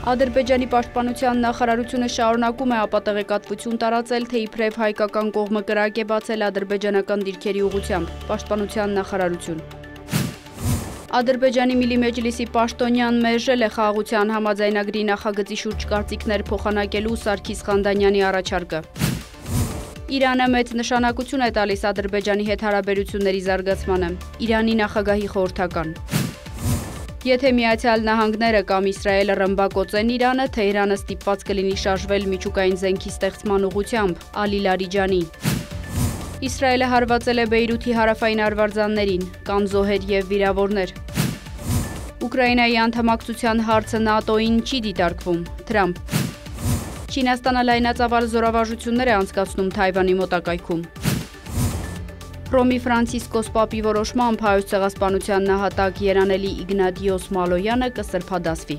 Ադրբեջանի պաշտպանության նախարարությունը շարունակում է ապատեղեկատվություն տարածել, թե իբրև հայկական կողմը կրակ է բացել ադրբեջանական դիրքերի ուղղությամբ, պաշտպանության նախարարություն։ Ադրբեջանի Միլի Մեջլիսի պաշտոնյան մերժել է խաղաղության համաձայնագրի նախագծի շուրջ կարծիքներ փոխանակելու Սարգիս Խանդանյանի առաջարկը։ Իրանը մեծ նշանակություն է տալիս Ադրբեջանի հետ հարաբերությունների զարգացմանը, Իրանի նախագահի խորհրդական։ Եթե Միացյալ Նահանգները կամ Իսրայելը ռմբակոծեն Իրանը, Թեհրանը ստիպված կլինի շարժվել միջուկային զենքի ստեղծման ուղղությամբ, Ալի Լարիջանի։ Իսրայելը հարվածել է Բեյրութի հարավային արվարձաններին, կան զոհեր և վիրավորներ։ Ուկրաինայի անդամակցության հարցը ՆԱՏՕ-ին չի դիտարկվում, Թրամփ։ Չինաստանը լայնածավալ զորավարժություններ է անցկացնում Թայվանի մոտակայքում։ Հռոմի Ֆրանցիսկոս Պապի որոշմամբ Հայոց ցեղասպանության նահատակ երանելի Իգնատիոս Մալոյանը կսրբադասվի։